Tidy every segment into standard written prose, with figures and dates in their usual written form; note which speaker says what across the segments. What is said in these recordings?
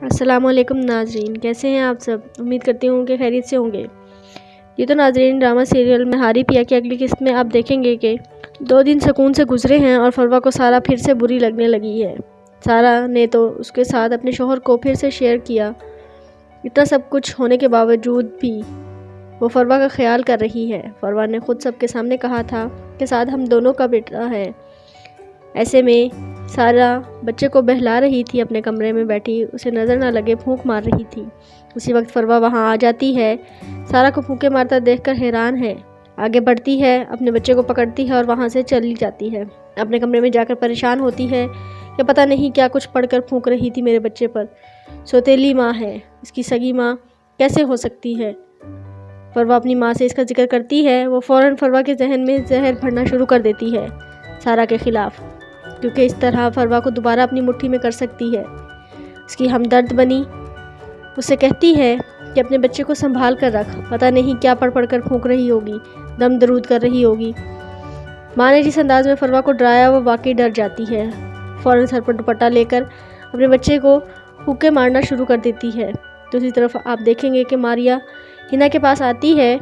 Speaker 1: السلام علیکم ناظرین، کیسے ہیں آپ سب؟ امید کرتی ہوں کہ خیریت سے ہوں گے۔ یہ تو ناظرین ڈرامہ سیریل مہاری پیا کی اگلی قسط میں آپ دیکھیں گے کہ 2 دن سکون سے گزرے ہیں اور فروا کو سارا پھر سے بری لگنے لگی ہے۔ سارا نے تو اس کے ساتھ اپنے شوہر کو پھر سے شیئر کیا۔ اتنا سب کچھ ہونے کے باوجود بھی وہ فروا کا خیال کر رہی ہے۔ فروا نے خود سب کے سامنے کہا تھا کہ ساتھ ہم دونوں کا بیٹا ہے۔ ایسے میں سارا بچے کو بہلا رہی تھی، اپنے کمرے میں بیٹھی اسے نظر نہ لگے پھونک مار رہی تھی۔ اسی وقت فروا وہاں آ جاتی ہے، سارا کو پھونکے مارتا دیکھ کر حیران ہے، آگے بڑھتی ہے، اپنے بچے کو پکڑتی ہے اور وہاں سے چلی جاتی ہے۔ اپنے کمرے میں جا کر پریشان ہوتی ہے کہ پتہ نہیں کیا کچھ پڑھ کر پھونک رہی تھی میرے بچے پر۔ سوتیلی ماں ہے، اس کی سگی ماں کیسے ہو سکتی ہے؟ فروا اپنی ماں سے اس کا ذکر کرتی ہے۔ وہ فوراً فروا کے ذہن میں زہر بھرنا شروع کر دیتی ہے سارا کے خلاف، کیونکہ اس طرح فروا کو دوبارہ اپنی مٹھی میں کر سکتی ہے۔ اس کی ہمدرد بنی اسے کہتی ہے کہ اپنے بچے کو سنبھال کر رکھ، پتہ نہیں کیا پڑھ کر پھونک رہی ہوگی، دم درود کر رہی ہوگی۔ ماں نے جس انداز میں فروا کو ڈرایا وہ واقعی ڈر جاتی ہے۔ فوراً سر پر دوپٹہ لے کر اپنے بچے کو پھونکے مارنا شروع کر دیتی ہے۔ دوسری طرف آپ دیکھیں گے کہ ماریا ہنا کے پاس آتی ہے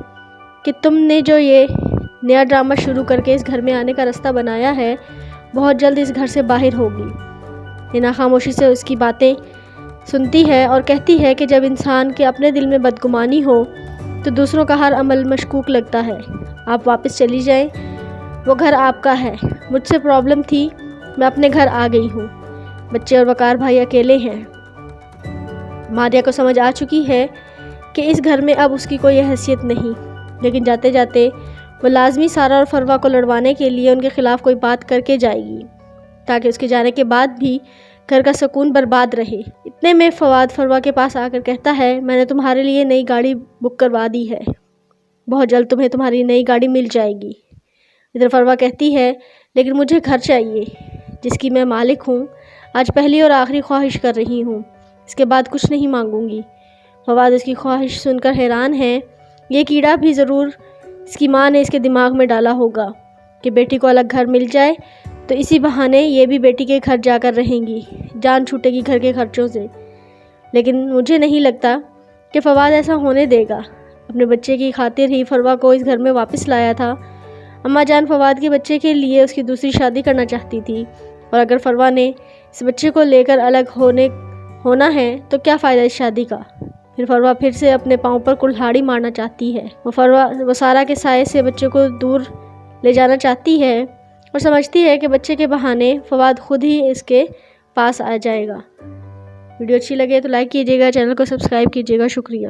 Speaker 1: کہ تم نے جو یہ نیا ڈرامہ شروع کر کے اس گھر میں آنے کا راستہ بنایا ہے، بہت جلد اس گھر سے باہر ہوگی۔ ہنا خاموشی سے اس کی باتیں سنتی ہے اور کہتی ہے کہ جب انسان کے اپنے دل میں بدگمانی ہو تو دوسروں کا ہر عمل مشکوک لگتا ہے۔ آپ واپس چلی جائیں، وہ گھر آپ کا ہے۔ مجھ سے پرابلم تھی، میں اپنے گھر آ گئی ہوں، بچے اور وقار بھائی اکیلے ہیں۔ ماریا کو سمجھ آ چکی ہے کہ اس گھر میں اب اس کی کوئی حیثیت نہیں، لیکن جاتے جاتے وہ لازمی سارا اور فروا کو لڑوانے کے لیے ان کے خلاف کوئی بات کر کے جائے گی، تاکہ اس کے جانے کے بعد بھی گھر کا سکون برباد رہے۔ اتنے میں فواد فروا کے پاس آ کر کہتا ہے، میں نے تمہارے لیے نئی گاڑی بک کروا دی ہے، بہت جلد تمہیں تمہاری نئی گاڑی مل جائے گی۔ ادھر فروا کہتی ہے، لیکن مجھے گھر چاہیے جس کی میں مالک ہوں، آج پہلی اور آخری خواہش کر رہی ہوں، اس کے بعد کچھ نہیں مانگوں گی۔ فواد اس کی خواہش سن کر حیران ہے، یہ کیڑا بھی ضرور اس کی ماں نے اس کے دماغ میں ڈالا ہوگا کہ بیٹی کو الگ گھر مل جائے تو اسی بہانے یہ بھی بیٹی کے گھر جا کر رہیں گی، جان چھوٹے گی گھر کے خرچوں سے۔ لیکن مجھے نہیں لگتا کہ فواد ایسا ہونے دے گا۔ اپنے بچے کی خاطر ہی فروا کو اس گھر میں واپس لایا تھا۔ اماں جان فواد کے بچے کے لیے اس کی دوسری شادی کرنا چاہتی تھی، اور اگر فروا نے اس بچے کو لے کر الگ ہونا ہے تو کیا فائدہ اس شادی کا؟ پھر فروا پھر سے اپنے پاؤں پر کلہاڑی مارنا چاہتی ہے۔ وہ سارا کے سائے سے بچے کو دور لے جانا چاہتی ہے اور سمجھتی ہے کہ بچے کے بہانے فواد خود ہی اس کے پاس آ جائے گا۔ ویڈیو اچھی لگے تو لائک کیجیے گا، چینل کو سبسکرائب کیجیے گا۔ شکریہ۔